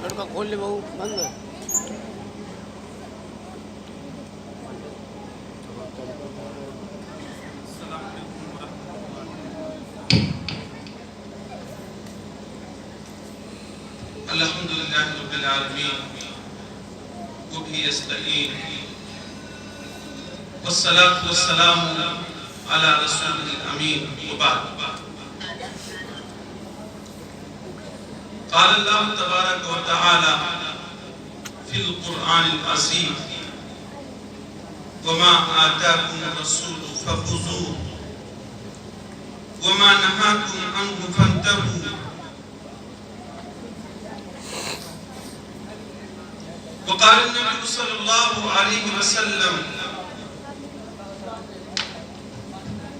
چھڑکا کھول لے بہو بند ہے الحمدللہ رب العالمین وبہ نستعین والصلاة والسلام علی رسول الامین وبعد قال اللہ تبارک و تعالی فی القرآن العظیم وما آتاکم الرسول فخذوه وما نهاکم عنه فانتهوا وقال النبي صلى الله عليه وسلم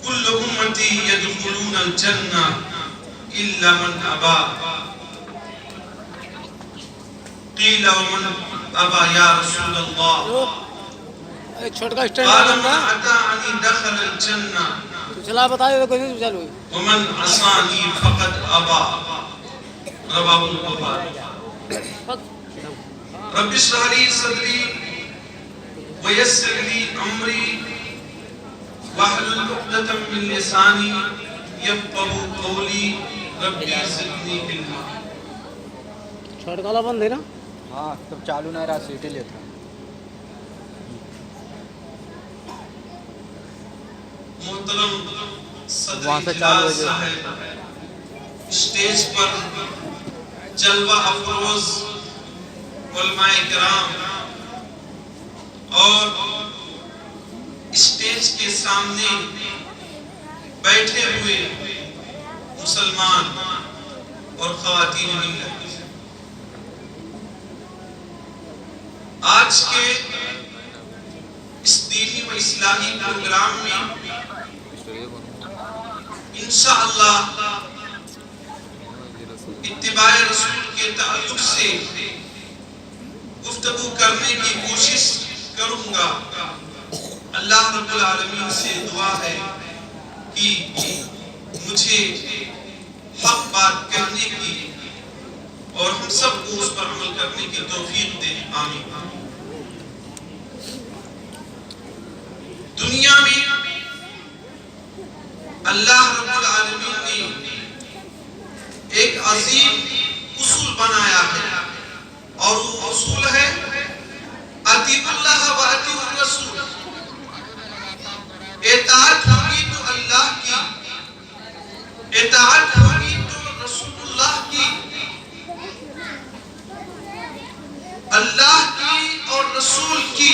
كل أمتي يدخلون الجنة إلا من أبى قيل ومن أبى يا رسول الله چھڑکا قال اسٹینڈ من أطاعني دخل الجنة تو چلا بتا دے کوئی چلو ومن عصاني فقد أبى رواه البخاري رب اشرح لي صدري ويسر لي امري واحلل عقدة من لساني يفقهوا قولي رب زدني علما چھڑکا والا بند ہے نا ہاں تب چالو نہیں رہا سیٹی لیتا محترم وہاں صدر سے چالو اجلاس ہو جائے صاحب اسٹیج پر جلوہ افروز علماء کرام اور اسٹیج کے سامنے بیٹھے ہوئے مسلمان اور خواتین ملت آج کے اس دینی و اصلاحی پروگرام میں انشاءاللہ اتباع رسول کے تعلق سے گفتگو کرنے کی کوشش کروں گا اللہ رب العالمین سے دعا ہے کہ مجھے حق بات کہنے کی اور ہم سب کو اس پر عمل کرنے کی توفیق دے آمین دنیا میں اللہ رب العالمین نے ایک عظیم اصول بنایا ہے اور وہ اصول ہے اطیعوا اللہ و اطیعوا الرسول اطاعت ہوگی تو اللہ کی اطاعت ہوگی تو رسول اللہ کی اللہ کی اور رسول کی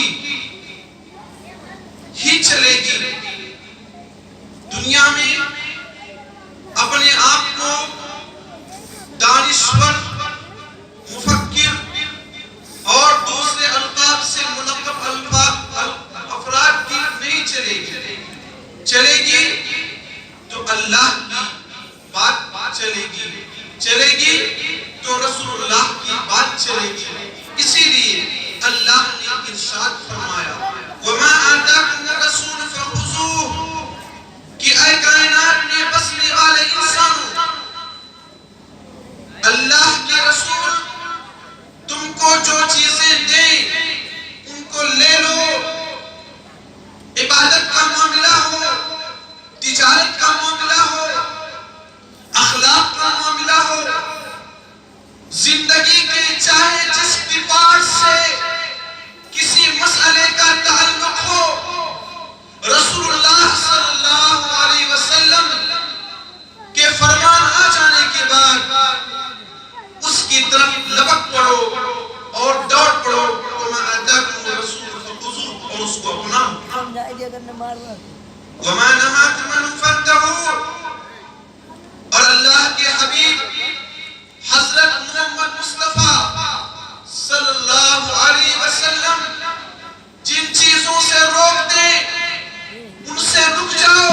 ہی چلے گی دنیا میں اپنے آپ کو دانشور مفکر اور دوسرے القاب سے ملقب افراد کی نہیں چلے گی چلے گی تو اللہ کی بات چلے گی تو رسول اللہ کی بات چلے گی اسی لیے اللہ نے ارشاد فرمایا وَمَا آتَاكُمُ الرَّسُولُ فَخُذُوهُ کہ اے کائنات میں بسنے والے انسانوں اللہ کے رسول تم کو جو چیزیں دیں ان کو لے لو عبادت کا معاملہ ہو تجارت کا معاملہ ہو اخلاق کا معاملہ ہو زندگی کے چاہے جس ڈپارٹ سے کسی مسئلے کا تعلق ہو رسول اللہ صلی اللہ علیہ وسلم کے فرمان آ جانے کے بعد اس کی طرف لبک پڑو اور دوڑ پڑو وَمَا آتَاكُمُ الرَّسُولُ فَخُذُوهُ اور اس کو اپناؤ وَمَا نَهَاكُمْ عَنْهُ فَانْتَهُوا اور اللہ کے حبیب حضرت محمد مصطفیٰ صلی اللہ علیہ وسلم جن چیزوں سے روک دیں ان سے رک جاؤ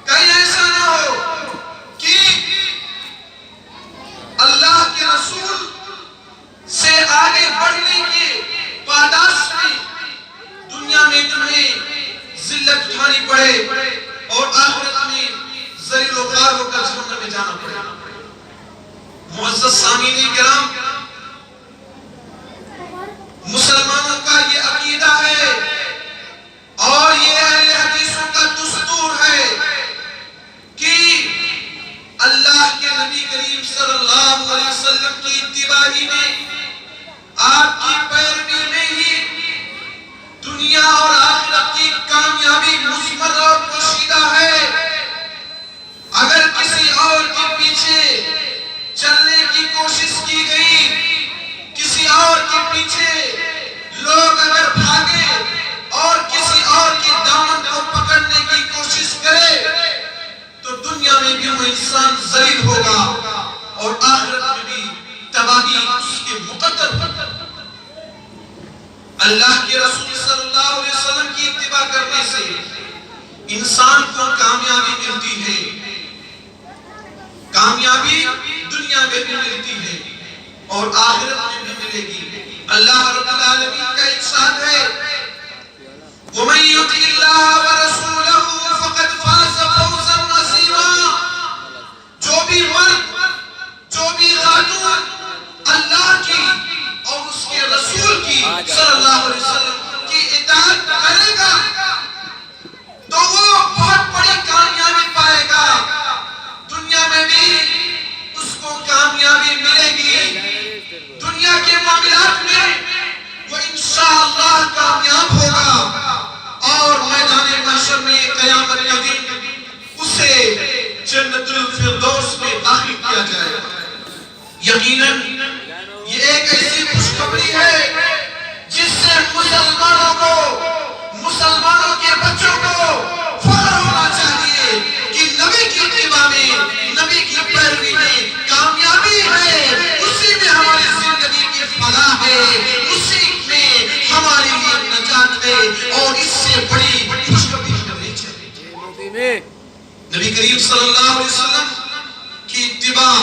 کہیں ایسا نہ ہو کہ اللہ کے رسول سے آگے بڑھنے کے پاداش میں دنیا میں تمہیں ذلت اٹھانی پڑے اور آخرت میں ذلیل و خوار ہو کر جہنم میں جانا پڑے معزز سامعین کرام کریم صلی اللہ علیہ وسلم کی اتباعی میں، آپ کی پیروی میں ہی دنیا اور آخرت کی کامیابی مثمر اور پوشیدہ ہے۔ اگر کسی اور کے پیچھے چلنے کی کوشش کی گئی، کسی اور کے پیچھے لوگ اگر بھاگے اور کسی اور کے دامن کو پکڑنے کی کوشش کرے تو دنیا میں بھی وہ انسان ذلیل ہوگا اور آخرت میں بھی تباہی اس کے مقدر ہوگا۔ اللہ کے رسول صلی اللہ علیہ وسلم کی اتباع کرنے سے انسان کو کامیابی ملتی ہے، کامیابی دنیا میں بھی ملتی ہے اور آخرت میں بھی ملے گی۔ اللہ رب العالمین کا ارشاد ہے وَمَن يُطِعِ اللَّهَ وَرَسُولَهُ فَقَدْ فَازَ فَوْزًا عَظِيمًا۔ جو بھی مرد، جو بھی خاتون اللہ کی اور اس کے رسول کی صلی اللہ علیہ وسلم کی اطاعت کرے گا تو وہ بہت بڑی کامیابی پائے گا، دنیا میں بھی اس کو کامیابی ملے گی، دنیا کے معاملات میں وہ انشاءاللہ کامیاب ہوگا اور میدان محشر میں قیامت کے دن اسے جنت الفردوس میں داخل کیا جائے گا۔ یقیناً یہ ایک ایسی خوشخبری ہے جس سے مسلمانوں کو، مسلمانوں کے بچوں کو فخر ہونا چاہیے کہ نبی کی اتباع میں، نبی کی پیروی میں کامیابی ہے، اسی میں ہماری زندگی کی فلاح ہے، اسی میں ہماری لیے نجات ہے اور اس سے بڑی خوشخبری ہمیں چاہیے۔ نبی کریم صلی اللہ علیہ وسلم کی اتباع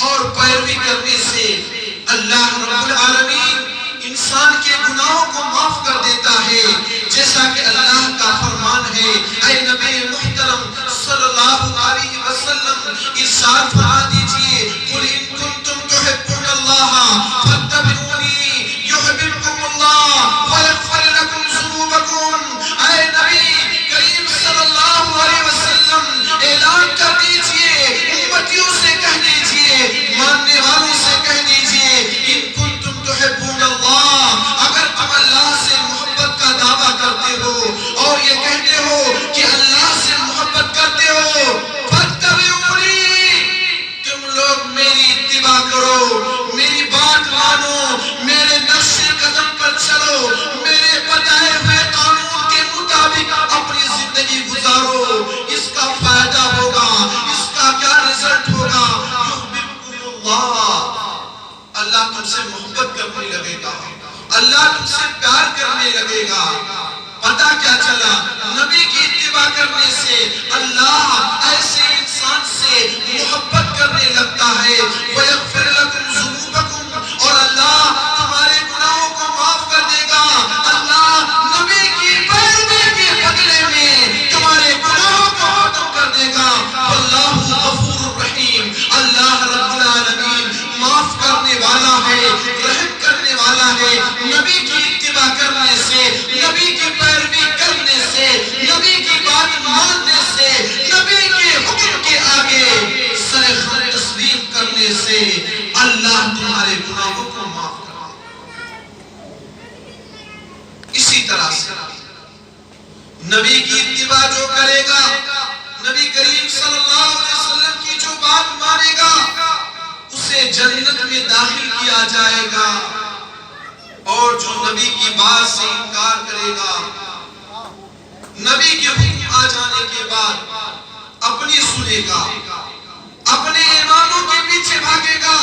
اور پیروی کرنے سے اللہ رب العالمین انسان کے گناہوں کو معاف کر دیتا ہے، جیسا کہ اللہ کا فرمان ہے۔ اے نبی محترم صلی اللہ علیہ وسلم ارشاد فرما دیجئے قُلْ إِن كُنتُمْ تُحِبُّونَ اللَّهَ فَاتَّبِعُونِي يُحْبِبْكُمُ اللَّهُ وَيَغْفِرْ لَكُمْ ذُنُوبَكُمْ۔ اے نبی کریم صلی اللہ علیہ وسلم اعلان کر دیجئے، امتیوں سے کہہ دیجئے، ماننے والوں سے کہہ دیجئے ان کنتم تحبون اللہ، اگر تم اللہ سے محبت کا دعویٰ کرتے ہو اور یہ کہتے ہو کہ اللہ سے محبت کرتے ہو، فاتبعونی، تم لوگ میری اتباع کرو، میری بات مانو، میرے نقش قدم پر چلو، میرے بتائے ہوئے قانون کے مطابق اپنی زندگی گزارو۔ اس کا فائدہ ہوگا، اس کا کیا رزلٹ ہوگا؟ یحببکم اللہ، اللہ تم سے محبت کرنے لگے گا، اللہ تم سے پیار کرنے لگے گا۔ پتہ کیا چلا؟ نبی کی اتباع کرنے سے اللہ ایسے انسان سے محبت کرنے لگتا ہے۔ وَيَغْفِرْ لَكُمْ ذُنُوبَكُمْ، اور اللہ تمہارے گناہوں کو معاف کر دے گا۔ اللہ نبی کی پیروی کے بدلے میں تمہارے گناہوں کو ختم کر دے گا۔ اللہ غفور الرحیم، اللہ رب العالمین معاف کرنے والا ہے، رحم کرنے والا ہے۔ نبی کی اتباع کرنے سے، نبی کی پیروی کرنے سے، نبی کی بات ماننے سے، نبی کے حکم کے آگے سر خم تسلیم کرنے سے اللہ تمہارے گناہوں کو معاف کر دے۔ اسی طرح سے نبی کی اتباع جو کرے گا، نبی کریم صلی اللہ علیہ وسلم کی جو بات مانے گا، اسے جنت میں داخل کیا جائے گا، اور جو نبی کی بات سے انکار کرے گا، نبی کے حکم آ جانے کے بعد اپنی سنے گا، اپنے اماموں کے پیچھے بھاگے گا،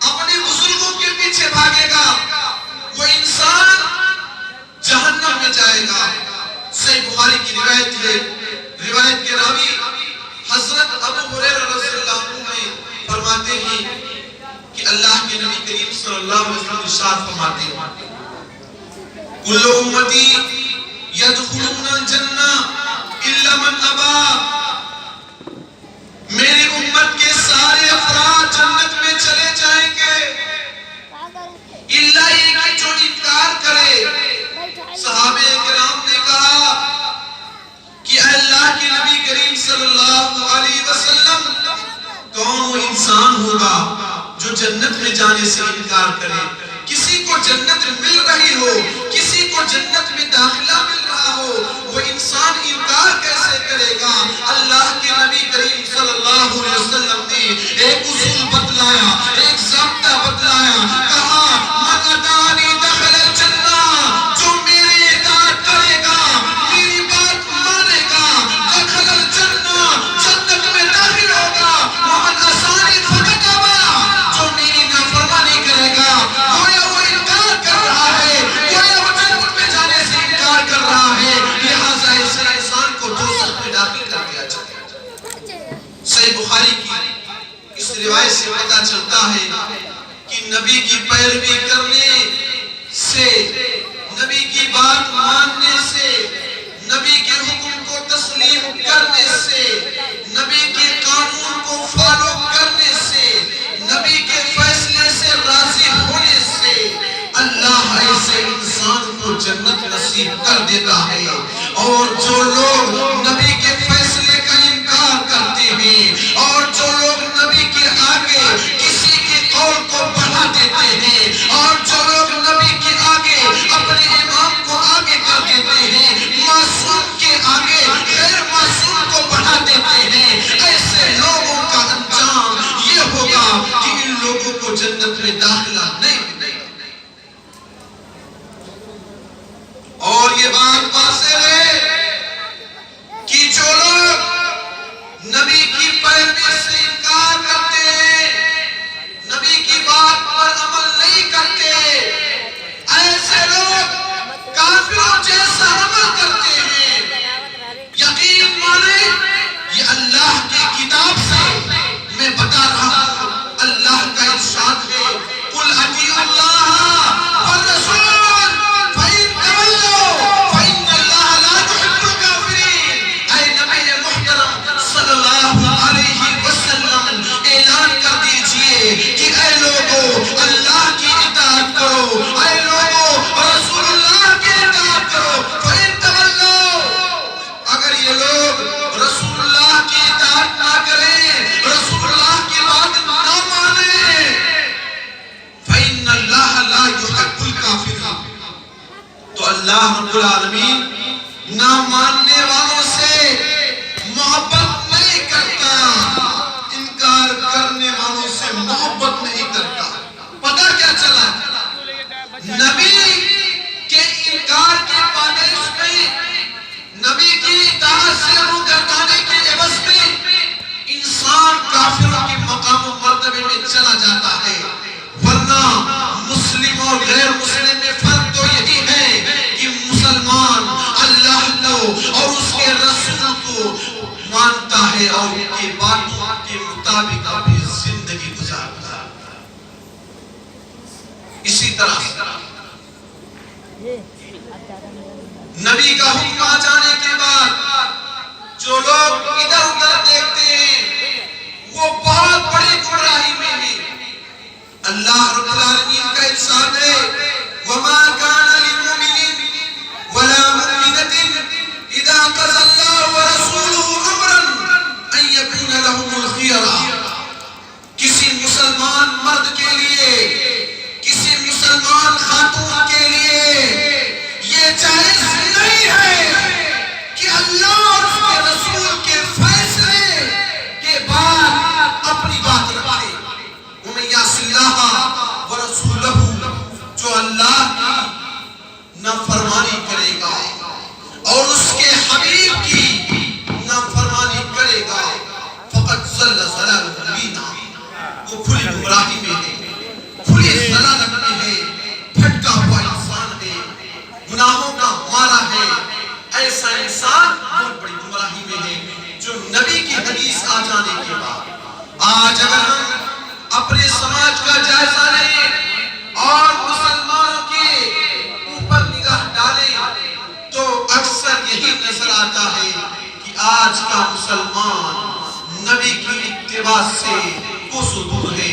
اپنے بزرگوں کے پیچھے بھاگے گا، وہ انسان جہنم میں جائے گا۔ صحیح بخاری کی روایت ہے، روایت کے راوی حضرت ابو ہریرہ رضی اللہ عنہ فرماتے ہیں کہ اللہ کے نبی کریم صلی اللہ علیہ وسلم ارشاد فرماتے ہیں کل امتی یدخلون الجنہ الا من ابا، میری امت کے سارے افراد جنت میں چلے جائیں گے الا یہ کہ جو انکار کرے۔ صحابہ کرام نے کہا کہ اللہ کے نبی کریم صلی اللہ علیہ وسلم کون وہ انسان ہوگا جو جنت میں جانے سے انکار کرے. کسی کو جنت مل رہی ہو, کسی کو جنت میں داخلہ مل رہا ہو, وہ انسان انکار کیسے کرے گا؟ اللہ کے نبی کریم صلی اللہ علیہ وسلم نے ایک اصول بتلایا, ایک ضابطہ بتلایا, کہا من اتانی دخل الجنہ, جو میری اطاعت کرے گا, میری بات مانے گا, دخل الجنہ, جنت میں داخل ہوگا. ومن عصانی فقد ابى, جو میری نافرمانی کرے گا, گویا وہ انکار کر رہا ہے, گویا وہ جنت میں جانے سے انکار کر رہا ہے. لہٰذا اس انسان کو دوزخ میں داخل کر دیا جائے. صحیح بخاری کی اس روایت سے پتہ چلتا ہے کہ نبی کی پیروی کرنے سے, نبی کی بات ماننے سے, نبی کے حکم کو تسلیم کرنے سے, نبی کے قانون کو فالو کرنے سے, نبی کے فیصلے سے راضی ہونے سے اللہ ایسے انسان کو جنت نصیب کر دیتا ہے. اور جو لوگ نبی کے فیصلے کا انکار کرتے ہیں, اور جو لوگ نبی کے آگے کسی کے قول کو بڑھا دیتے ہیں, اور جو لوگ نبی کے آگے اپنے امام کو آگے کر دیتے ہیں, معصوم کے آگے غیر معصوم کو بڑھا دیتے ہیں, ایسے لوگوں کا انجام یہ ہوگا کہ ان لوگوں کو جنت میں داخلہ نہیں ملے. اور یہ بات واضح ہے کہ جو لوگ نبی کی پیروی سے انکار کرتے ہیں, نبی کی بات پر عمل نہیں کرتے, ایسے لوگ کافروں جیسا عمل کرتے ہیں. یقین مانے یہ اللہ کی کتاب سے میں بتا رہا ہوں. اللہ کا ارشاد ہے, قل اطیعوا اللہ والرسول فإن تولوا فإن اللہ لا يحب الکافرین. اے نبی محترم صلی اللہ علیہ وسلم, اعلان کر دیجئے کہ اے لوگوں اللہ کی اطاعت کرو, اے لوگوں رسول اللہ کی اطاعت کرو. فإن تولوا, اگر یہ لوگ رسول اللہ کی اطاعت نہ کریں, رسول اللہ کی بات نہ مانیں, فإن اللہ لا يحب الکافرین, تو اللہ رب العالمین نہ ماننے والوں سے محبت نہیں کرتا, انکار کرنے والوں سے محبت نہیں کرتا. پتہ کیا چلا؟ نبی کے انکار کے پادیش میں, نبی کی اطاعت سے روگردانے کے عوض میں انسان کافروں کے مقام و مرتبے میں چلا جاتا ہے. ورنہ مسلم اور غیر مسلم میں فرق تو یہی ہے کہ مسلمان اللہ کو اور اس کے رسول کو مانتا ہے اور ان کی باتوں کے مطابق اپنی زندگی گزارتا ہے. اسی طرح نبی کا حکم آ جانے کے بعد جو لوگ ادھر ادھر دیکھتے ہیں وہ بہت بڑی گمراہی میں ہیں. اللہ رب العالمین کا ارشاد ہے, وَمَا كَانَ لِلْمُؤْمِنٍ وَلَا مُؤْمِنَةٍ إِذَا قَضَى اللَّهُ وَرَسُولُهُ أَمْرًا أَن يَكُونَ لَهُمُ الْخِيَرَةُ. کسی مسلمان مرد کے لیے, کسی مسلمان خاتون کے لیے یہ جائز نہیں ہے کہ اللہ اور اس کے رسول کے فیصلے کے بعد اپنی بات رکھے. وَمَن يَعْصِ اللَّهَ وَرَسُولَهُ, جو اللہ کی نافرمانی کرے گا اور اس کے حبیب کی نافرمانی کرے گا, فقط ضل ضلالا مبینا, وہ کھلی گمراہی میں ہے, کھلی ضلالت میں ہے, بھٹکا ہوا انسان ہے, گناہوں کا مارا ہے. ایسا انسان بہت بڑی گمراہی میں ہے جو نبی کی حدیث آ جانے کے بعد. آج اگر ہم اپنے سماج کا جائزہ لیں اور مسلمانوں کے اوپر نگاہ ڈالیں تو اکثر یہی نظر آتا ہے کہ آج کا مسلمان نبی کی اتباع سے کوسوں دور ہے,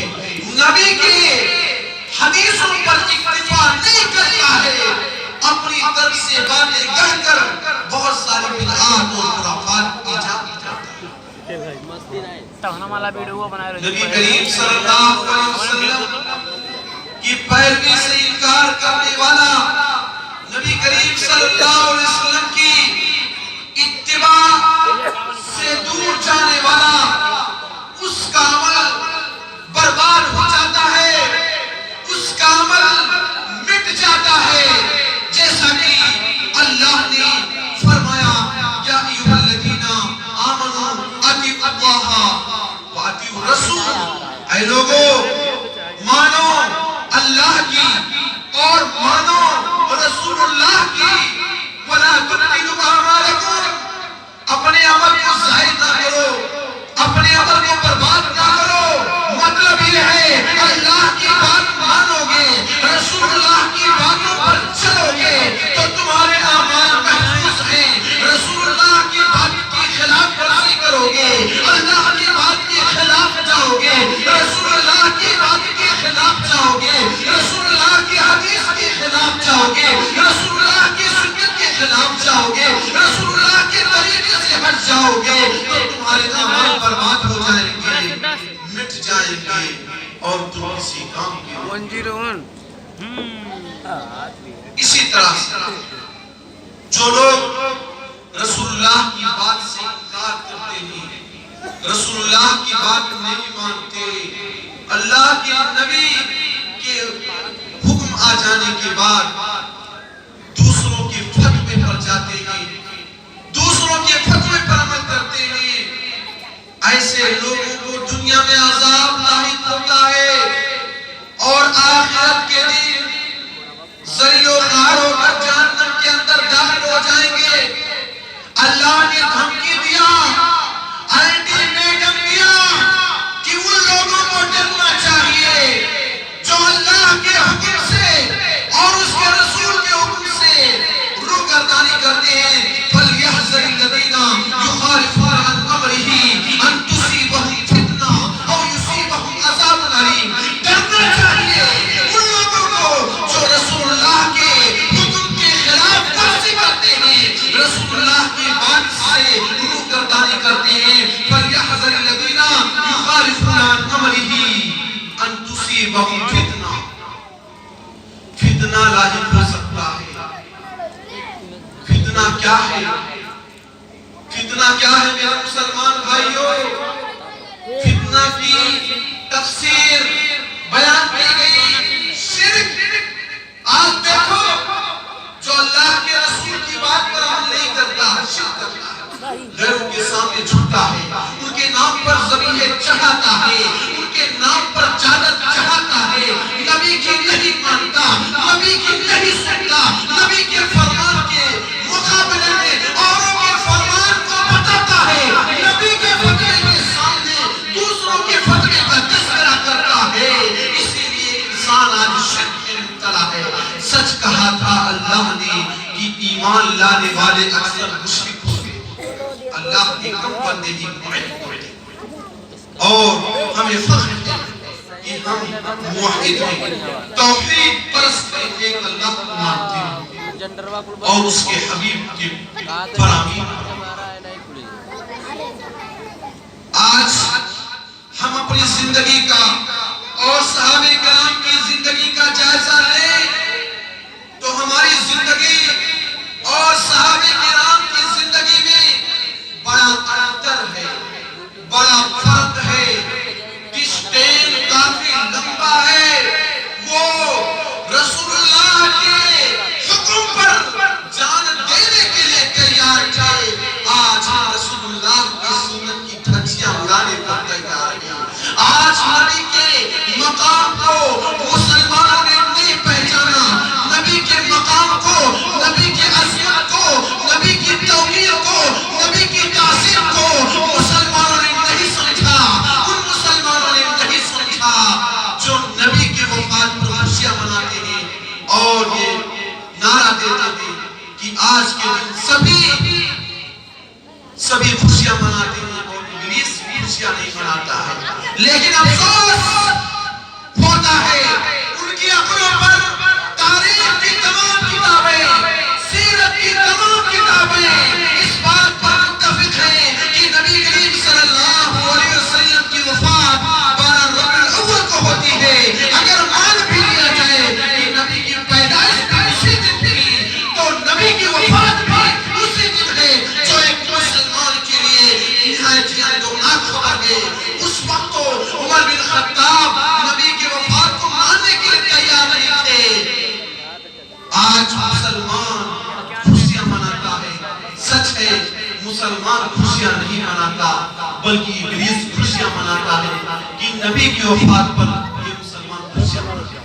نبی کے حدیثوں پر اکتفا نہیں کرتا ہے, اپنی طرف سے باتیں کہہ کر بہت ساری بدعات اور خرافات ایجاد کرتا ہے. نبی کریم صلی اللہ علیہ وسلم کی پیروی سے انکار کرنے والا، نبی کریم صلی اللہ علیہ وسلم کی اتباع سے دور جانے والا، اس کا عمل برباد ہو جاتا ہے، اس کا عمل مٹ جاتا ہے، جیسا کہ اللہ نے فرمایا یا ایھا الذین آمنوا اطیعوا اللہ واطیعوا الرسول، اے لوگو مانو اللہ کی اور مانو رسول اللہ کی، وَلَا تُبْطِلُوا أَعْمَالَكُمْ، اپنے عمل کو ضائع نہ کرو، اپنے عمل کو برباد نہ کرو۔ مطلب یہ ہے اللہ کی بات مانو گے، رسول اللہ کی باتوں پر چلو گے تو تمہارے اعمال محفوظ ہیں۔ رسول اللہ کی بات کی خلاف ورزی کرو گے، اللہ کی بات کے خلاف جاؤ گے، رسول اللہ کی بات کے خلاف جاؤ گے، رسول اللہ کی حدیث کے خلاف جاؤ گے، رسول اللہ کی سنت کے خلاف جاؤ گے، رسول اللہ کے طریقے سے ہٹ جاؤ گے تو تمہارے اعمال برباد ہو جائیں گے، مٹ جائیں گے اور تم کسی کام کے 101 اسی طرح سے جو لوگ رسول اللہ کی بات سے انکار کرتے ہیں، رسول اللہ کی بات نہیں مانتے، اللہ کے نبی کے حکم آ جانے کے بعد دوسروں کے فتوے پر جاتے ہیں، دوسروں کے فتوے پر عمل کرتے ہیں، ایسے لوگوں کو دنیا میں عذاب لاحق ہوتا ہے اور آخرت کے دن ذلیل و خوار ہو کر جہنم کے اندر داخل ہو جائیں گے۔ اللہ نے دھمکی دیا، الٹیمیٹم دیا کہ ان لوگوں کو ڈرنا چاہیے جو اللہ کے حکم سے اور اس کے رسول کے حکم سے روگردانی کرتے ہیں۔ فَلْيَحْذَرِ الَّذِينَ يُخَالِفُونَ عَنْ أَمْرِهِ أَن تُصِيبَهُمْ فِتْنَةٌ أَوْ يُصِيبَهُمْ عَذَابٌ أَلِيمٌ۔ ڈرنا چاہیے ان لوگوں کو جو رسول اللہ کے حکم کے خلاف ورزی کرتے ہیں، رسول اللہ کی بات سے روگردانی کرتے ہیں۔ فَلْيَحْذَرِ الَّذِينَ يُخَالِفُونَ عَنْ أَمْرِهِ أَن تُصِيبَهُمْ فِتْنَةٌ، فتنہ لاحق ہو سکتا ہے۔ فتنہ کیا ہے؟ فتنہ کیا ہے میرے مسلمان بھائیوں؟ فتنہ کی تفسیر بیان کی گئی شرک۔ آج دیکھو جو اللہ کے رسول کی بات پر عمل نہیں کرتا، شرک کرتا ہے، غیروں کے سامنے جھکتا ہے، ان کے نام پر ذبیحے چڑھاتا ہے، ان کے نام پر چادر چڑھاتا ہے، نبی کی نہیں مانتا، نبی کی نہیں سنتا، نبی کے فرمان کے مقابلے میں اوروں کے فرمان کو بتاتا ہے، نبی کے فتوے کے سامنے دوسروں کے فتوے کا تذکرہ کرتا ہے۔ اسی لیے انسان آج شرک میں مبتلا ہے۔ سچ کہا تھا اللہ نے کہ ایمان لانے والے اکثر مشرک ہوتے ہیں، اللہ کے کم بندے ہی موحد ہوتے ہیں، اور ہمیں فخر ہے کہ ہم موحد ہیں، توحید پرست ہیں، ایک اللہ کو مانتے ہیں اور اس کے حبیب کے فرامین۔ آج ہم اپنی زندگی کا اور صحابہ کرام کی زندگی کا جائزہ لیں تو ہماری زندگی اور صحابہ کرام کی زندگی میں بڑا انتر ہے، بڑا فرق ہے۔ ڈسٹینس کافی لمبا ہے، وہ رسول اللہ کے حکم پر جان دینے کے لیے تیار تھے، آج رسول اللہ کی سنت کی دھجیاں اڑانے پر تیار ہیں۔ آج نبی کے مقام کو مسلمانوں نے نہیں پہچانا، نبی کے مقام کو، نبی کے عظمت کو، نبی کی توقیر کو، نبی کی تعظیم کو مسلمانوں نے نہیں سمجھا، ان مسلمانوں نے نہیں سمجھا جو نبی کے وفات پر خوشیاں مناتے ہیں اور یہ نعرہ دیتے ہیں کہ آج کے دن سبھی خوشیاں مناتے ہیں اور انگلیس خوشیاں نہیں مناتا ہے۔ لیکن افسوس ہوتا ہے ان کی عقلوں پر تاریخ کی تمام کتابیں، سیرت کی تمام کتابیں اس بات پر متفق ہیں کہ نبی کریم صلی اللہ اس وقت تو عمر بن خطاب نبی کی وفات کو ماننے کے لیے تیار نہیں تھے. آج مسلمان خوشیاں مناتا ہے. سچ ہے مسلمان خوشیاں نہیں مناتا بلکہ ابلیس خوشیاں مناتا ہے کہ نبی کی وفات پر یہ مسلمان خوشیاں مناتا ہے.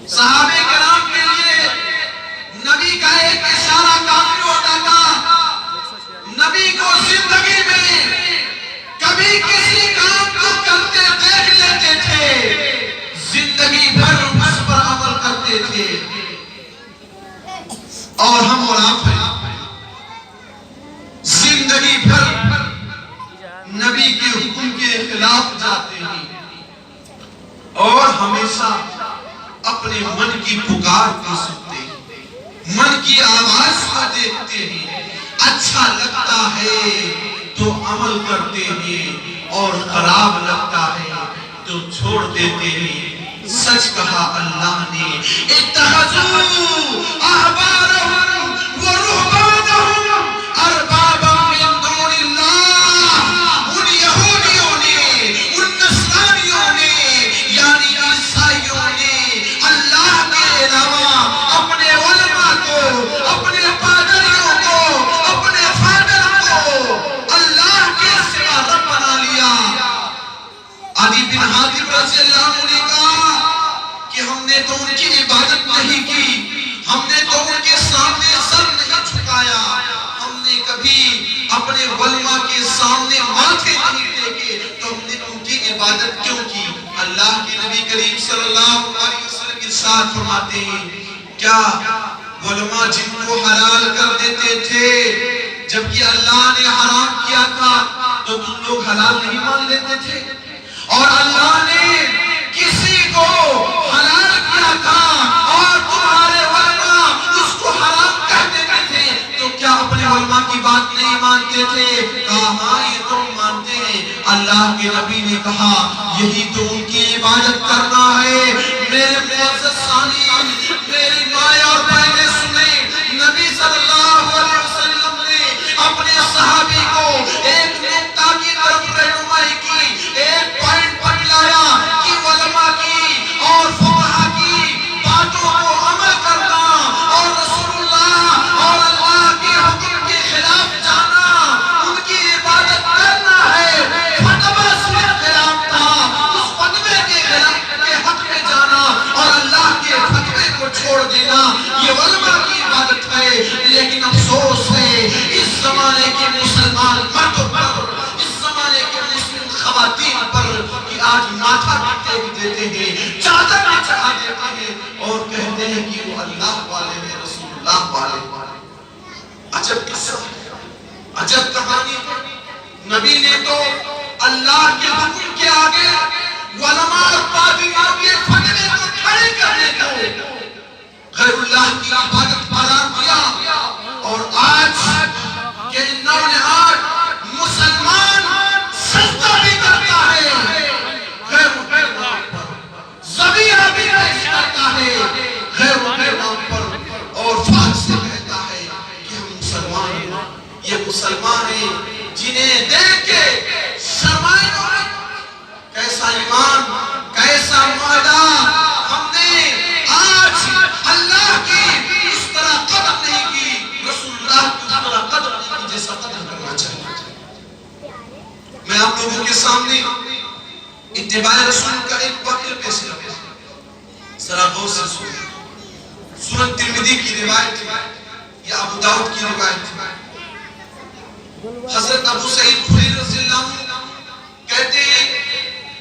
صحابہ کرام کے لیے نبی کا ایک اشارہ کافی ہوتا تھا. نبی کو زندگی میں کبھی کسی کام کو کرتے دیکھ لیتے تھے, زندگی بھر اس پر عمل کرتے تھے. اور ہم اور آپ ہیں, زندگی بھر نبی کے حکم کے خلاف جاتے ہیں اور ہمیشہ اپنے من کی پکار کو سنتے ہیں, من کی آواز کو دیکھتے ہیں. اچھا لگتا ہے تو عمل کرتے ہیں اور خراب لگتا ہے تو چھوڑ دیتے ہیں. سچ کہا اللہ نے, اتخذوا احبارهم ورهبانهم اربابا من دون اللہ. ان یہودیوں نے, ان نصرانیوں نے, یعنی عیسائیوں نے اللہ کے علاوہ اپنے علماء کو, اپنے پادریوں کو, اپنے فادر کو اللہ کے سوا رب بنا لیا. عدی بن حاتم رضی اللہ عنہ نے کہا کہ ہم نے تو ان کی عبادت نہیں کی, ہم نے تو ان کے سامنے سر نہیں جھکایا, ہم نے کبھی اپنے علماء کے سامنے ماتھے نہیں ٹیکے, تو ہم نے ان کی عبادت کیوں کی؟ اللہ کے نبی کریم صلی اللہ علیہ وسلم ارشاد فرماتے ہیں, کیا علماء جن کو حلال کر دیتے تھے جبکہ اللہ نے حرام کیا تھا تو تم لوگ حلال نہیں مان لیتے تھے؟ اور اللہ نے کسی کو حلال کیا تھا اور تمہارے علماء اس کو حرام کہہ دیتے تھے تو کیا اپنے علماء کی بات نہیں مانتے تھے؟ کہا ہاں یہ تو مانتے ہیں. اللہ کے نبی نے کہا یہی تو ان کی عبادت کرنا ہے. میرے معزز سامعین, میری مائیں اور بہنیں سنیں, نبی صلی اللہ علیہ وسلم نے اپنے صحابی کو ایک نقطہ کی طرف رہنمائی کی, ایک پوائنٹ بتلایا کہ علماء کی اور فقہاء کی باتوں کو عمل کرنا اور رسول اللہ اور اللہ کے حکم کے خلاف جانا, ان کی عبادت کرنا ہے. فتویٰ صرف خلاف تھا, اس فتوے کے خلاف کے حق میں جانا اور اللہ کے فتوے کو چھوڑ دینا یہ علماء کی عبادت ہے. لیکن افسوس ہے اس زمانے کے مسلمان مردوں پر, اس زمانے کے مسلم خواتین پر کہ آج ماتھا بھی ٹیک دیتے ہیں, چادر بھی چڑھا دیتے ہیں اور کہتے ہیں کہ وہ اللہ والے ہیں, رسول اللہ والے. عجب قصہ, عجب کہانی. نبی نے تو اللہ کے حکم کے آگے علماء اور پادریوں کے فتوے کو کھڑے کرنے کو غیر اللہ کی عبادت قرار دیا. اور آج کے نونہار مسلمان سجدہ بھی کرتا ہے غیر کے نام پر, ذبیحہ بھی پیش کرتا ہے غیر کے نام پر, اور فخر سے کہتا ہے کہ ہم مسلمان ہیں. یہ مسلمان ہیں جنہیں دیکھ کے شرمائے ہوئے. کیسا ایمان, کیسا معاہدہ. ہم نے آج اللہ کی اس طرح قدر نہیں کی, رسول اللہ کی اس طرح قدر نہیں کی جیسا قدر کرنا چاہیے. میں آپ لوگوں کے سامنے اتباع رسول کا ایک واقعہ پیش کرتا ہوں, ذرا غور سے سنیں. سنن ترمذی کی روایت ہے یا ابو داؤد کی روایت ہے. حضرت ابو سعید خدری رضی اللہ عنہ کہتے ہیں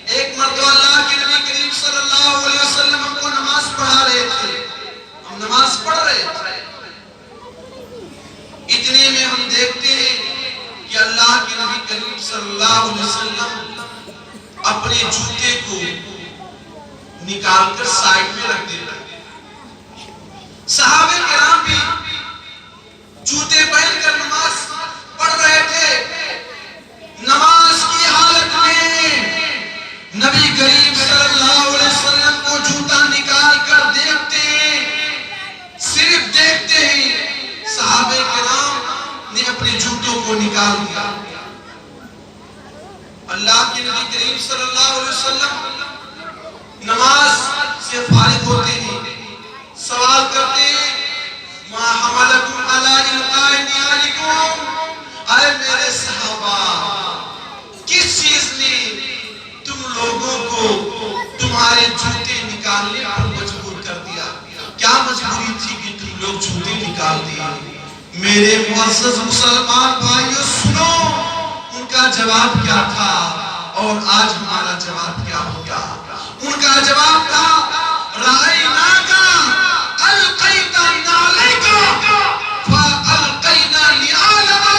ایک مرتبہ اللہ کے نبی کریم صلی اللہ علیہ وسلم ہم کو نماز پڑھا رہے تھے, ہم نماز پڑھ رہے تھے. اتنے میں ہم دیکھتے ہیں کہ اللہ کے نبی کریم صلی اللہ علیہ وسلم اپنے جوتے کو نکال کر سائیڈ میں رکھ دیتے. صحابہ کرام بھی جوتے پہن کر نماز پڑھ رہے تھے. نماز کی حالت میں نبی کریم صلی اللہ علیہ وسلم کو جوتا نکال کر دیکھتے ہیں, صرف دیکھتے ہیں. صحابہ کرام نے اپنے جوتوں کو نکال دیا. اللہ کے نبی کریم صلی اللہ علیہ وسلم نماز سے فارغ ہوتے ہیں، سوال کرتے ہیں ما حملکم علی القاء نعالکم، اے میرے صحابہ کس چیز نے تم لوگوں کو تمہارے جوتے نکالنے پر مجبور کر دیا؟ کیا مجبوری تھی کہ تم لوگ جوتے نکال دیے؟ میرے معزز مسلمان بھائیو سنو ان کا جواب کیا تھا اور آج ہمارا جواب کیا ہوگا؟ ان کا جواب تھا رَأَيْنَاكَ أَلْقَيْتَ نَعْلَيْكَ فَأَلْقَيْنَا نِعَالَنَا،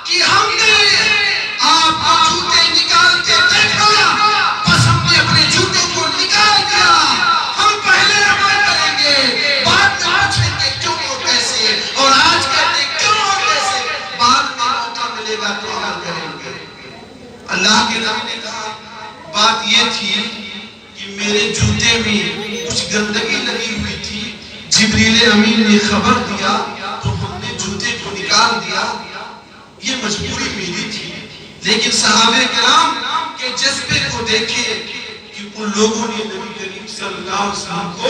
کہ ہم نے آپ کو جوتے نکالتے دیکھا بس ہم نے اپنے جوتوں کو نکال دیا۔ ہم پہلے عمل کریں گے بعد میں پوچھیں گے کیوں اور کیسے، اور آج کہتے ہیں کیوں اور کیسے، بعد میں موقع ملے گا تو عمل کریں گے۔ اللہ کے نبی نے کہا بات یہ تھی کہ میرے جوتے میں کچھ گندگی لگی ہوئی تھی، جبریل امین نے خبر دیا تو ہم نے جوتے کو نکال دیا، یہ مجبوری میری تھی۔ لیکن صحابہ کرام کے جذبے کو دیکھے کہ ان لوگوں نے نبی کریم صلی اللہ علیہ وسلم کو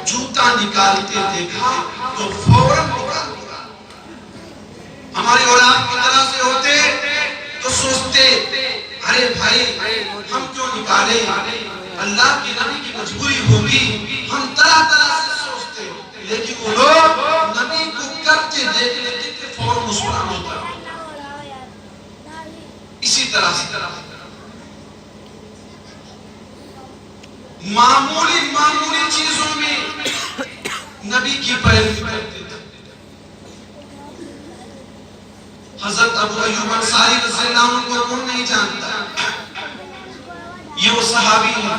جوتا نکالتے دیکھا تو فوراً نکال دیا۔ ہمارے اور آپ کی طرح سے ہوتے تو سوچتے ارے بھائی ہم کیوں نکالیں، اللہ کی نبی کی مجبوری ہوگی، ہم طرح طرح سے سوچتے، لیکن وہ لوگ نبی کو کرتے دیکھ لیتے تھے فوراً مسلمان ہوتا۔ اسی طرح سے معمولی چیزوں میں نبی کی پیروی کرتے تھے۔ حضرت ابو ایوب انصاری رضی اللہ عنہ کو کون نہیں جانتا؟ یہ وہ صحابی ہیں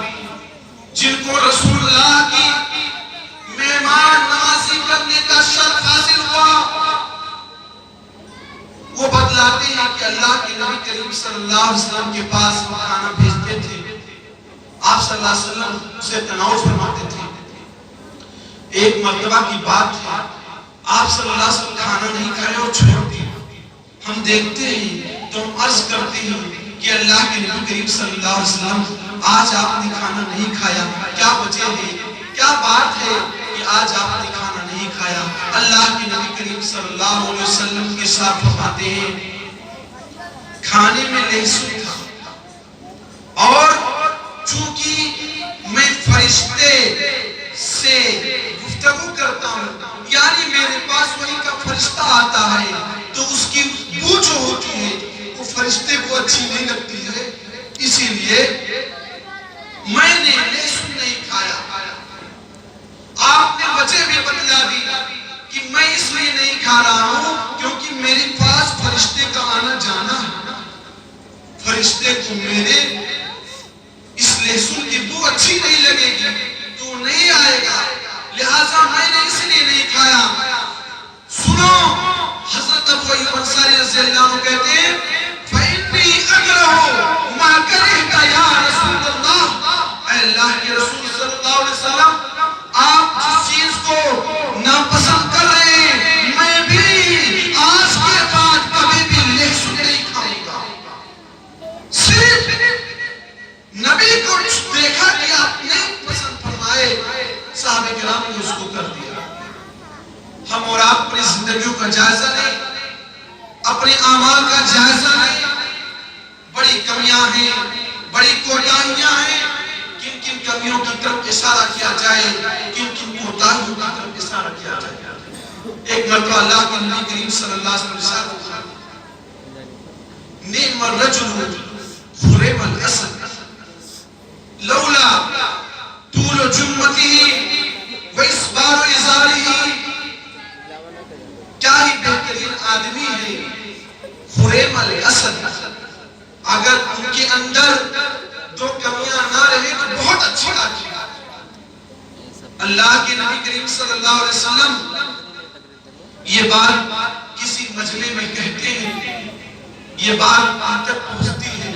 جن کو رسول اللہ کی مہمان نوازی کرنے کا شرف حاصل ہوا۔ وہ بتلاتے ہیں کہ اللہ کے نبی کریم صلی اللہ علیہ وسلم کے پاس وہ کھانا بھیجتے تھے، آپ صلی اللہ علیہ وسلم اسے تناول فرماتے تھے۔ ایک مرتبہ کی بات ہے آپ صلی اللہ علیہ وسلم کھانا نہیں کھائے اور چھوڑ دیے، ہم دیکھتے ہیں تو ہم عرض کرتے ہیں کہ اللہ کے نبی کریم صلی اللہ علیہ وسلم آج آپ نے کھانا نہیں کھایا، کیا وجہ ہے، کیا بات ہے کہ آج آپ نے کھانا نہیں کھایا؟ اللہ کے نبی کریم صلی اللہ علیہ وسلم کے ساتھ فرماتے ہیں کھانے میں لہسن تھا، اور چونکہ میں فرشتے سے گفتگو کرتا ہوں، یعنی میرے پاس وہی کا فرشتہ آتا ہے تو اس کی بو جو ہوتی ہے وہ فرشتے کو اچھی نہیں لگتی ہے، اسی لیے میں نے لہسن نہیں کھایا۔ آپ نے وجہ بھی بتلا دی کہ میں اس لیے نہیں کھا رہا ہوں کیونکہ میرے پاس فرشتے کا آنا جانا ہے، فرشتے کو میرے اس لہسن کی بو اچھی نہیں لگے گی تو نہیں آئے گا، لہٰذا میں نے اس لیے نہیں کھایا۔ سنو حضرت ابو ایوب انصاری رضی اللہ عنہ کہتے ہیں فَإِنِّي أَكْرَهُ مَا كَرِهْتَ يَا رَسُولَ اللَّهِ، اے اللہ کے رسول صلی اللہ علیہ وسلم آپ جس چیز کو ناپسند کر رہے ہیں میں بھی آج کے بعد کبھی بھی لہسن نہیں کھاؤں گا۔ صرف نبی کو دیکھا کہ آپ نہیں پسند فرمائے، صحابہ کرام نے اس کو کر دیا۔ ہم اور آپ اپنی زندگیوں کا جائزہ لیں، اپنے اعمال کا جائزہ لیں، بڑی کمیاں ہیں، بڑی کوتاہیاں ہیں، کن کن کمیوں کی طرف اشارہ کیا جائے، کن کن کوتاہیوں کی طرف اشارہ کیا جائے۔ ایک مرتبہ اللہ کے نبی کریم صلی اللہ علیہ وسلم نعم الرجل خریم الاسد لولا طول جمته واسبار ازاره، کیا ہی بہترین آدمی ہے خریم الاسد، اگر ان کے اندر دو کمیاں نہ رہے تو بہت اچھی آدمی۔ اللہ کے نبی کریم صلی اللہ علیہ وسلم یہ بات کسی مجلے میں کہتے ہیں، یہ بات ان تک پہنچتی ہے،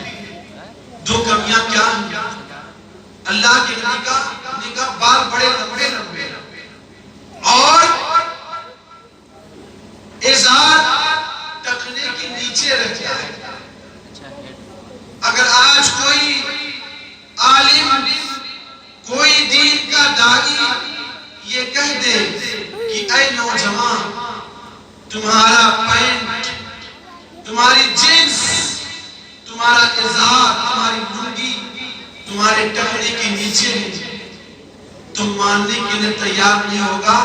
دو کمیاں کیا ہیں؟ اللہ کے نبی کا بال بڑے لمبے لمبے اور ازار ٹکنے کے نیچے رہتا ہے، کہتے کہ اے نوجوان، تمہارا پینٹ، تمہاری جینس، تمہارا ازار، تمہاری لنگی تمہارے ٹخنے کے نیچے ہے، تم ماننے کے لیے تیار نہیں ہوگا،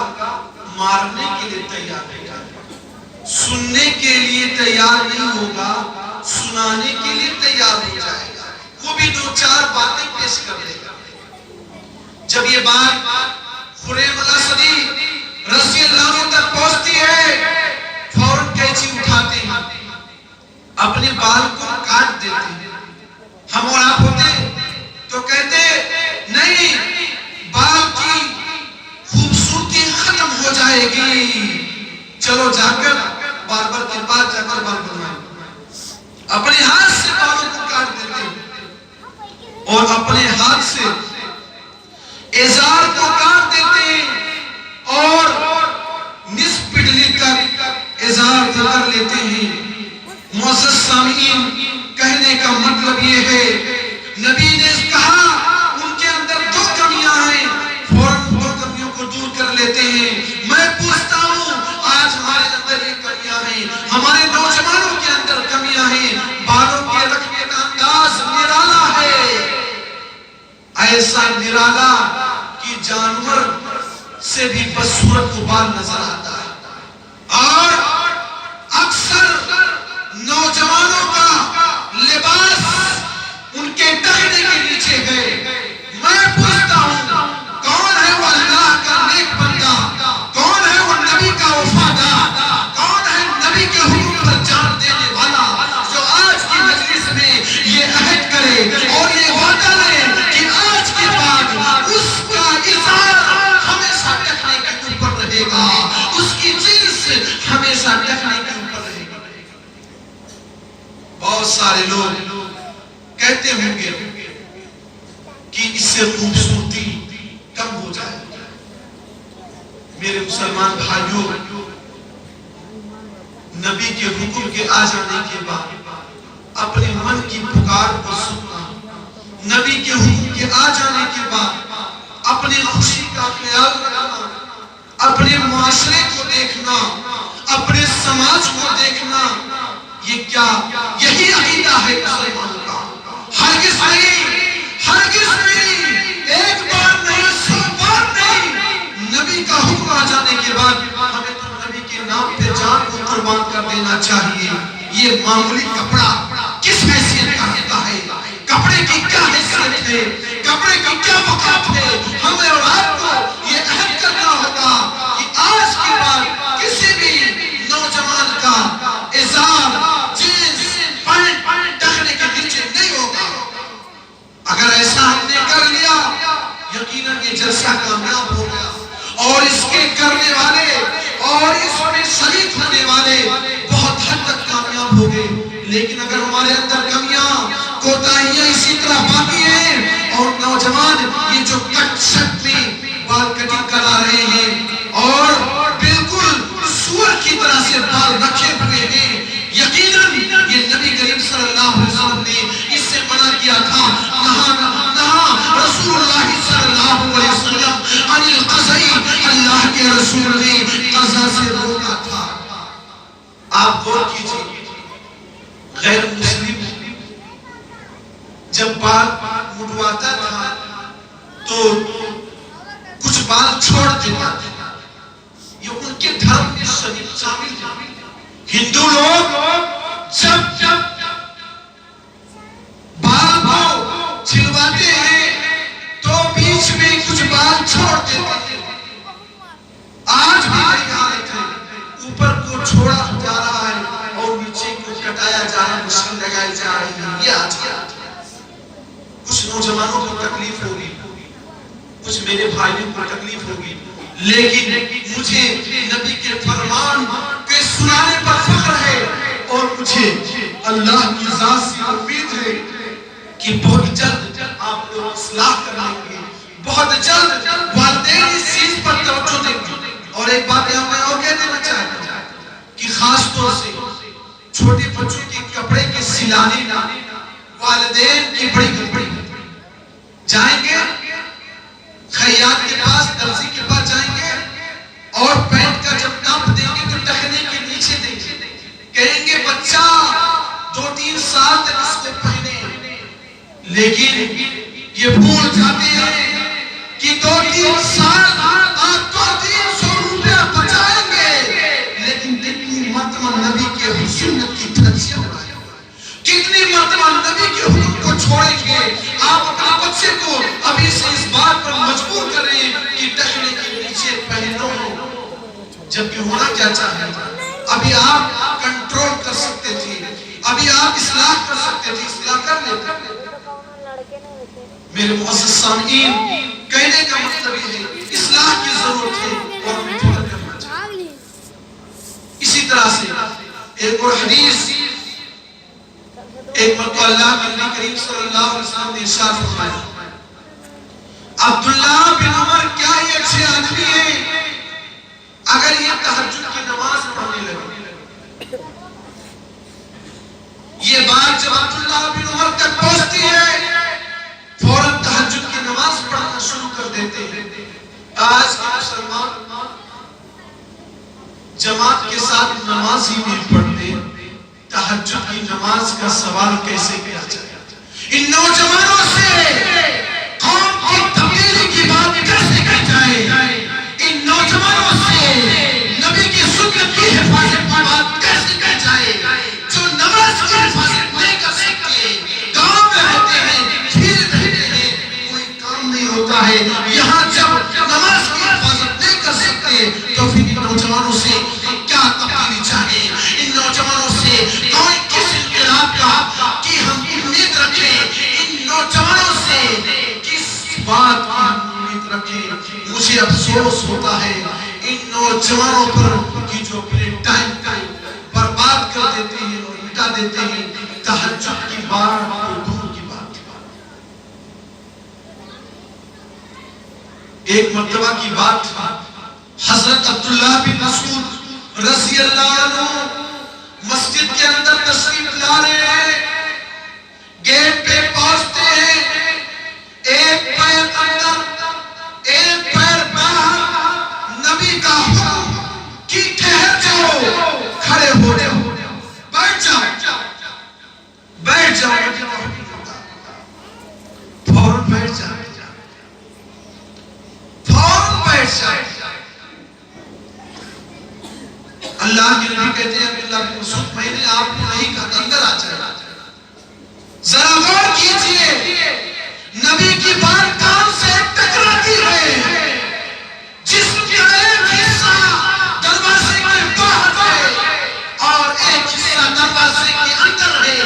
مارنے کے لیے تیار نہیں ہوگا، سننے کے لیے تیار نہیں ہوگا، سنانے کے لیے تیار ہو جائے گا، وہ بھی دو چار باتیں پیش کر دے گا۔ جب یہ بات خریم الاسدی رضی اللہ عنہ تک پہنچتی ہے، فوراً قینچی اٹھاتے ہیں، اپنے بال کو کاٹ دیتے ہیں۔ ہم اور آپ ہوتے تو کہتے نہیں، بال کی خوبصورتی ختم ہو جائے گی، چلو جا کر باربر کے پاس جا کر بال بنوائیں۔ اپنے ہاتھ سے بالوں کو کاٹ دیتے ہیں اور اپنے ہاتھ سے ازار کو کاٹ دیتے ہیں اور نصف پڈلی تک ازار کو کر لیتے ہیں۔ معزز سامعین، کہنے کا مطلب یہ ہے، نبی نے کہا ان کے اندر دو کمیاں ہیں، فوراً دو کمیوں کو دور کر لیتے ہیں۔ میں پوچھتا ہوں، آج ہمارے اندر یہ کمیاں ہیں، ہمارے نوجوانوں کے اندر کمیاں ہیں، بالوں کے رکھنے کا انداز نرالا ہے، ایسا نرالا کہ جانور سے بھی بدصورت کو بال نظر آتا ہے۔ اور اکثر نوجوانوں کا لباس ان کے ٹخنے کے نیچے ہے۔ میں پوچھتا ہوں، کون ہے وہ اللہ کا نیک بندہ؟ کون ہے وہ نبی کا وفادار؟ کون ہے نبی کے حکم پر جان دینے والا جو آج کی مجلس میں یہ عہد کرے اور یہ وعدہ لے کہ آج کے بعد اس کا ازار ہمیشہ ٹخنے کے اوپر رہے گا، اس کی جنس ہمیشہ ٹخنے کے اوپر رہے گا۔ بہت سارے لوگ کہتے ہوں گے کہ اس سے خوبصورتی کم ہو جائے۔ میرے مسلمان بھائیوں، نبی کے حکم کے آ جانے کے بعد اپنے من کی پکار کو سننا، نبی کے حکم کے آ جانے کے بعد اپنی خوشی کا خیال رکھنا، اپنے معاشرے کو دیکھنا، اپنے سماج کو دیکھنا، یہ کیا یہی عقیدہ ہے مسلمانوں کا؟ ہرگز نہیں، ہرگز نہیں، ایک بار نہیں، 100 بار نہیں۔ نبی کا حکم آ جانے کے بعد ہمیں تو نبی کے نام پہ جان کو قربان کر دینا چاہیے۔ یہ معمولی کپڑا کس حیثیت کا ہوتا ہے؟ کپڑے کی کیا حیثیت ہے؟ کپڑے کی کیا وقت ہے؟ ہمیں اور آپ کو یہ عہد کرنا ہوگا کہ آج کے بعد کسی بھی نوجوان کا ازار، جینس، پینٹ ٹخنے کے نیچے نہیں ہوگا۔ اگر ایسا ہم نے کر لیا، یقیناً یہ جلسہ کامیاب ہو گیا اور اس کے کرنے والے اور اس میں شریک ہونے والے بہت حد تک کامیاب ہو گئے۔ لیکن اگر ہمارے اندر کمیاں، کوتاہیاں اسی طرح باقی ہیں اور نوجوان یہ جو کٹ شٹ میں بال کٹنگ کرا رہے ہیں اور بالکل سور کی طرح سے بال رکھے ہوئے ہیں، یقیناً یہ نبی کریم صلی اللہ علیہ وسلم نے اس سے منع کیا تھا۔ نہا رسول اللہ صلی اللہ علیہ وسلم عن القضاء، اللہ کے رسول نے قضا سے روکا تھا۔ آپ غور کیجئے، غیر مسلم جب بال مڈواتا تھا تو کچھ بال چھوڑ دیتا تھا، یہ ان کے دھرم میں شامل ہے۔ ہندو لوگ جب بال کو چھلواتے ہیں تو بیچ میں کچھ بال چھوڑ دیتے ہیں۔ آج بھی یہی حالت ہے، اوپر کو چھوڑا جا رہا ہے اور نیچے کو کٹایا جا رہا ہے، مشین لگائی جا رہی ہے۔ یہ آج کیا؟ کچھ نوجوانوں کو تکلیف ہوگی، کچھ میرے بھائیوں کو تکلیف ہوگی، لیکن مجھے نبی کے فرمان کے سنانے پر فخر ہے اور مجھے اللہ کی ذات سے امید ہے کہ بہت جلد آپ لوگ اصلاح کریں گے، بہت جلد والدین اس چیز پر توجہ دیں گے۔ اور ایک بات یہاں میں اور کہہ دینا چاہتا ہوں کہ خاص طور سے چھوٹے بچوں کے کپڑے کے سلانے والدین کی بڑی گڑبڑی جائیں گے، خیاط کے پاس، درزی کے پاس جائیں گے، اور پینٹ کا جب ناپ دیں گے تو ٹخنے کے نیچے دیں گے، کہیں گے بچہ 2-3 سال تک اس کو پہنے، لیکن یہ بھول جاتے ہیں کہ 2-3 سال آپ 200-300 روپیہ بچائیں گے، لیکن کتنی مرتبہ نبی کے سنت کی ترجیح بنائیں گے، کتنی مرتبہ نبی کے حکم کو چھوڑیں گے۔ آپ اپنے بچے کو ابھی سے اس بات پر مجبور کریں کہ ٹخنے کے نیچے پہنو، جبکہ ہونا کیا چاہے، ابھی آپ کنٹرول کر سکتے تھے، ابھی آپ اصلاح کر سکتے تھے، اصلاح کر لیتے۔ میرے معزز سامعین، کہنے کا مطلب یہ ہے اصلاح کی ضرورت ہے اور ہمیں فکر کرنا چاہیے۔ اسی طرح سے ایک اور حدیث، ایک مرتبہ اللہ کے نبی کریم صلی اللہ علیہ وسلم نے ارشاد فرمایا، عبداللہ بن عمر کیا یہ اچھے آدمی ہیں اگر یہ تہجد کی نماز پڑھنے لگے۔ یہ بات جب عبداللہ بن عمر تک پہنچتی ہے، فوراً تہجد کی نماز پڑھنا شروع کر دیتے ہیں۔ آج کے مسلمان جماعت کے ساتھ نماز ہی نہیں پڑھتے، تہجد کی نماز کا سوال کیسے کیا جائے؟ ان نوجوانوں سے قوم کی تبدیلی کی بات کیسے کی جائے؟ ان نوجوانوں سے نبی کی سنت کی حفاظت کی بات کیسے کی جائے؟ جو نماز کی حفاظت نہیں کر سکتے، گاؤں میں رہتے ہیں، پھر رہتے ہیں، کوئی کام نہیں ہوتا ہے، یہاں جب نماز کی حفاظت نہیں کر سکتے تو پھر ان نوجوانوں سے کیا تبدیلی چاہیے؟ ان نوجوانوں سے کون کس انقلاب کا کہ ہم امید رکھیں، ان نوجوانوں سے کس بات کی ہم امید رکھیں۔ مجھے افسوس ہوتا ہے ان نوجوانوں پر کہ جو اپنے ٹائم کو برباد کر دیتے ہیں اور مٹا دیتے ہیں تہجد کی بات اور دور کی بات۔ ایک مرتبہ کی بات، حضرت عبداللہ بن مسعود رضی اللہ عنہ مسجد کے اندر تشریف لا رہے ہیں، گیٹ پہ پہنچتے ہیں، ایک پیر اندر ایک پیر باہر، نبی کا حکم کہ ٹھہر جاؤ، کھڑے ہو جاؤ، بیٹھ جاؤ، بیٹھ جاؤ، فوراً بیٹھ جاؤ، فوراً بیٹھ جاؤ۔ اللہ کے نبی کہتے ہیں اللہ بن مسعود میں نے آپ کو نہیں کہا اندر آ جائے، ذرا غور کیجئے نبی کی بات کان سے ٹکراتی ہے، جسم کا ایک حصہ دروازے کے باہر ہے اور ایک حصہ دروازے کے اندر ہے،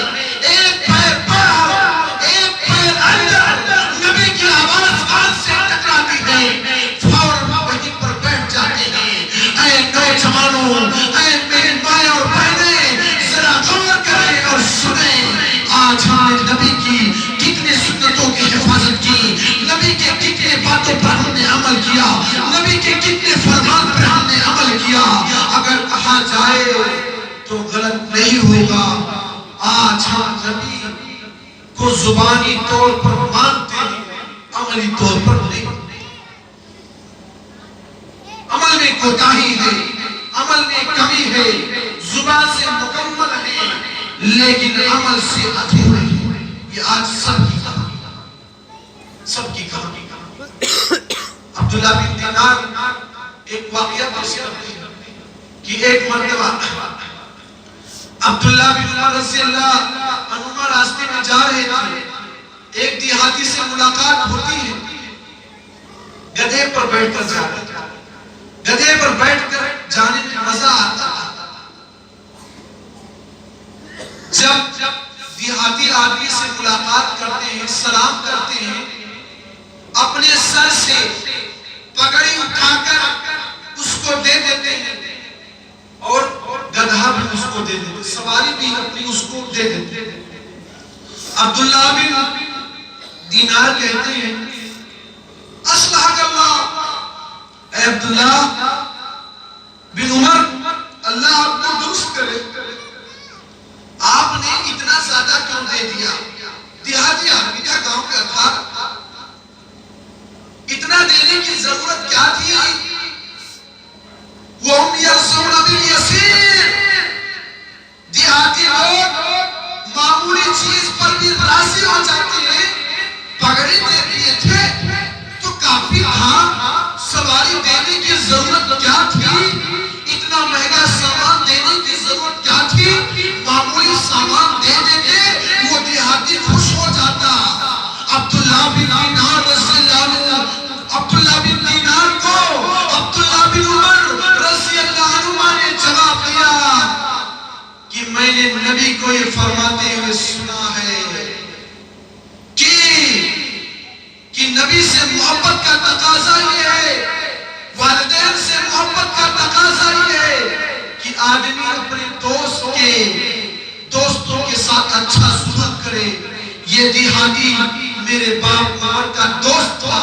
ایک پیر باہر ایک پیر اندر، نبی کی آواز کان سے ٹکراتی ہے، فوراً وہیں پر بیٹھ جاتے ہیں۔ اے نوجوانوں، اے میرے مائیں اور بہنیں، ذرا غور کریں اور سنیں، آج ہم نے نبی کی کتنے سنتوں کی حفاظت کی، نبی کے کتنے باتوں پر ہم نے عمل کیا، نبی کے کتنے فرمان پر ہم نے عمل کیا۔ اگر کہا جائے تو غلط نہیں ہوگا، آج ہم نبی کو زبانی طور پر مانتے ہیں، عملی طور پر نہیں۔ عمل میں کوتاہی ہے، عمل میں کمی ہے، زبان سے مکمل ہے لیکن عمل سے ادھورے ہیں۔ یہ آج سب کی کہانی، سب کی کہانی۔ عبداللہ بن دینار ایک واقعہ پیش کرتے ہیں کہ ایک مرتبہ عبداللہ بن عمر رضی اللہ عنہما راستے میں جا رہے تھے، ایک دیہاتی سے ملاقات ہوتی ہے، گدھے پر بیٹھ کر جا رہے تھے، گدھے پر بیٹھ کر جانے میں مزہ آتا تھا۔ جب دیہاتی آدمی سے ملاقات کرتے ہیں، سلام کرتے ہیں، اپنے سر سے پگڑی اٹھا کر اس کو دے دیتے ہیں اور گدھا بھی اس کو دے دیتے ہیں، سواری بھی اپنی اس کو دے دیتے ہیں۔ عبداللہ بن دینار کہتے ہیں اصلحک اللہ، اے عبداللہ بن عمر، اللہ آپ کو درست کرے، آپ نے اتنا زیادہ کیوں دے دیا؟ دیہاتی آدمی کا گاؤں کا تھا، اتنا دینے کی ضرورت کیا تھی؟ وهم يرزون باليسير. دیہاتی لوگ معمولی چیز پر بھی راضی ہو جاتے ہیں. پگڑی دے دیے تھے تو کافی تھا، سواری دینے کی ضرورت کیا تھی؟ اتنا مہنگا سامان دینے کی ضرورت کیا تھی؟ معمولی سامان دے دیتے وہ دیہاتی خوش ہو جاتا. عبداللہ بن دینار رضی اللہ عنہ، عبداللہ بن دینار کو عبداللہ بن عمر رضی اللہ عنہ نے جواب دیا کہ میں نے نبی کو یہ فرماتے ہوئے سنا ہے کہ نبی سے محبت کا تقاضا یہ ہے، والدین سے محبت کا تقاضا یہ ہے کہ آدمی اپنے دوستوں کے ساتھ اچھا سلوک کرے. یہ دیہاتی میرے باپ عمر کا دوست تھا،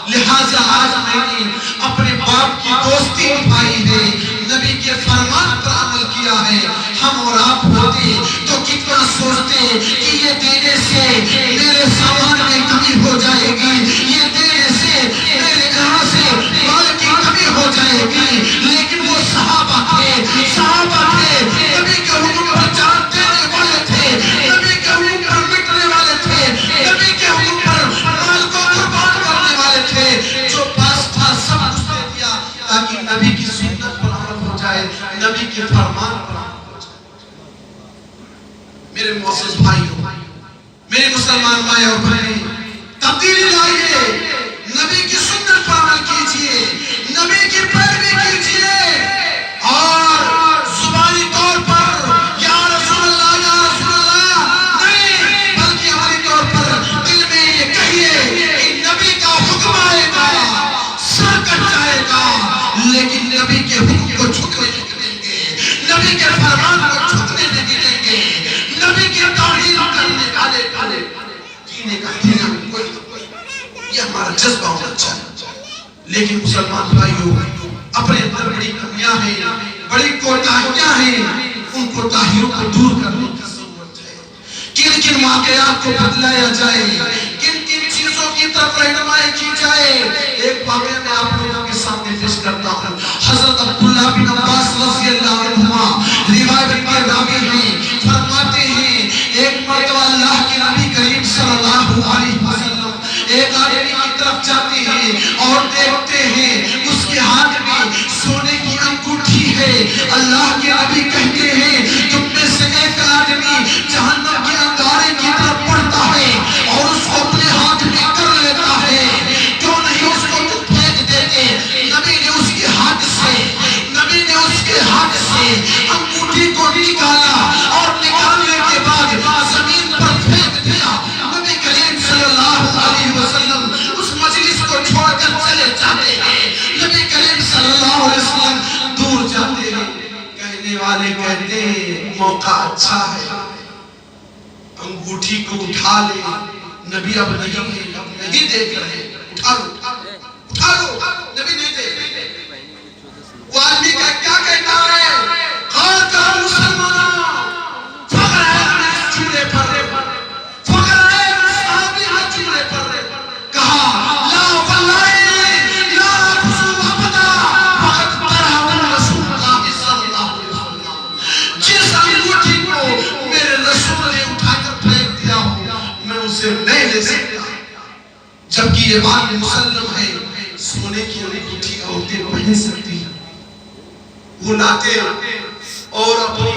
لہٰذا آج میں نے اپنے باپ کی دوستی نبھائی ہے، نبی کے فرمان پر عمل کیا ہے. ہم اور آپ ہوتے تو کتنا سوچتے کہ یہ دینے سے میرے سامان میں کمی ہو جائے گی، یہ دینے سے میرے گھر سے مال کی کمی ہو جائے گی. لیکن وہ صحابہ تھے، نبی کے حکم پر جان دینے والے تھے، نبی کے حکم پر مٹنے والے تھے، نبی کے حکم پر مال کو قربان کرنے والے تھے. جو پاس تھا سب کچھ دے دیا تاکہ نبی کی سنت پر عمل ہو جائے، نبی کے فرمان پر عمل ہو جائے. میرے معزز بھائیوں، میرے مسلمان بھائی اور بہنیں، تبدیلی لائیے، نبی کی سنت پر عمل کیجئے، نبی کی پیروی کیجئے، اور زبانی طور پر یا رسول اللہ یا رسول اللہ نہیں، بلکہ عملی طور پر دل میں یہ کہیے کہ نبی کا حکم آئے گا، سر کٹ جائے گا، لیکن نبی کے حکم کو جھکنے نہیں دیں گے، نبی کے فرمان کو جھکنے نہیں دیں گے، نبی کی توہین کرنے والے جینے کا دینا کوئی یہ ہمارا جذبہ ہونا چاہیے. لیکن مسلمان بھائیوں، اپنے اندر بڑی کمیاں ہیں، بڑی کوتاہیاں ہیں، ان کوتاہیوں کو دور کرنے کی ضرورت ہے. کن کن واقعات کو بدلایا جائے، کن کن چیزوں کی طرف رہنمائی کی جائے. ایک واقعہ میں آپ لوگوں کے سامنے پیش کرتا ہوں. حضرت عبداللہ بن عباس رضی اللہ عنہما روایت میں راوی ہیں، فرماتے ہیں ایک مرتبہ اللہ کے نبی کریم صلی اللہ علیہ وسلم ایک آدمی کی طرف جاتے ہیں اور دیکھتے ہیں اس کے ہاتھ میں سونے کی انگوٹھی ہے. اللہ کے نبی کہتے ہیں تم میں سے ایک آدمی جہنم کے انگارے کی طرف بڑھتا ہے اور اس کو اپنے ہاتھ میں کر لیتا ہے، کیوں نہیں اس کو تم پھینک دیتے؟ نبی نے اس کے ہاتھ سے انگوٹھی کو نکالا اور نکالنے کے بعد زمین پر پھینک دیا. نبی کریم صلی اللہ علیہ وسلم اس مجلس کو چھوڑ کر چلے جاتے ہیں. نبی کریم صلی اللہ علیہ وسلم دور جاتے ہیں. کہنے والے کہتے ہیں موقع اچھا ہے، انگوٹھی کو اٹھا لے. نبی اب نہیں دیکھ رہے، اٹھا لو. نبی نہیں دیکھ رہے. وہ آدمی کا کیا کہتا ہے؟ غور کرو مسلمانوں، فخر ہے ہمیں چولے پر، فخر ہے صحابی ہمیں چولے پر. کہا لا واللہ لا خصوب ابدا وقت برہم رسول اللہ صلی اللہ علیہ وسلم. جس انگوٹھی کو میرے رسول نے اٹھا کر پھینک دیا ہو میں اسے نہیں لے سکتا. جبکہ یہ بات مسلم ہے، سونے کی انگوٹھی عورتیں پہن سکتی ہیں. وہ لاتے اور اپنی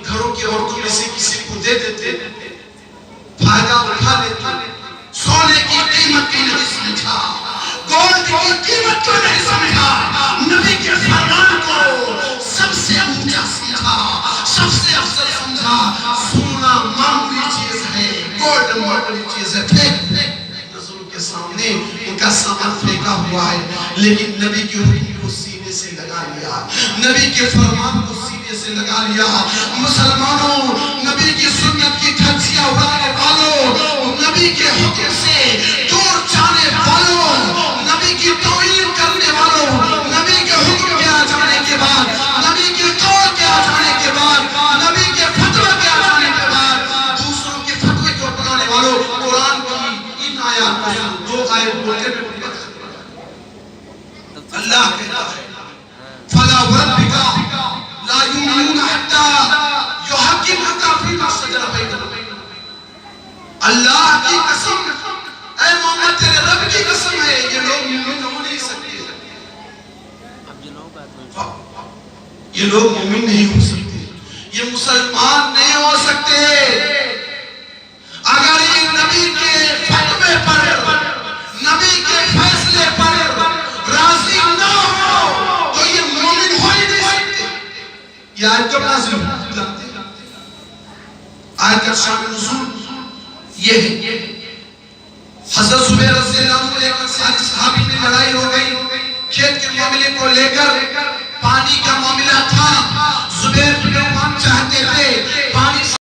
گھروں کی عورتوں میں سے کسی کو دے دیتے، فائدہ اٹھا لیتے. سونے کی قیمت کو نہیں سمجھا، گولڈ کی قیمت کو نہیں سمجھا، نبی کے فرمان کو سب سے اونچا سمجھا، سب سے افضل سمجھا. سونا معمولی چیز ہے، گولڈ معمولی چیز ہے. نظروں کے سامنے ان کا سامان پھینکا ہوا ہے، لیکن نبی کے حکم کو سینے سے لگا لیا، نبی کے فرمان کو سینے سے لگا لیا. مسلمانوں، نبی کی سنت کی دھجیاں اڑانے والوں، نبی کے حکم سے دور جانے والوں، نبی کی توہین کرنے والوں، نبی کے حکم کے آ جانے کے بعد، نبی کے قول کے آ جانے کے بعد، نبی کے فتوے کے آ جانے کے بعد دوسروں کے فتوے کو اپنانے والوں، قرآن کی ان آیات کو دو آیت بولتے میں اللہ کہتا ہے فلا وربك لا يؤمنون حتى يحكموك فيما شجر بينهم. اللہ کی قسم، اے محمد تیرے رب کی قسم ہے، یہ لوگ مومن ہو نہیں سکتے، یہ لوگ مومن نہیں ہو سکتے، یہ مسلمان نہیں ہو سکتے اگر یہ نبی کے فتوے پر، نبی کے فیصلے پر راضی نہ ہو تو یہ مومن ہو ہی نہیں سکتے. یہ آیت کب نازل ہوئی جانتے ہیں؟ آیت کا شان نزول یہ ہے. حضرت زبیر رضی اللہ عنہ لے کر صحابی میں لڑائی ہو گئی، کھیت کے معاملے کو لے کر، پانی کا معاملہ تھا. زبیر بن عوام چاہتے تھے پانی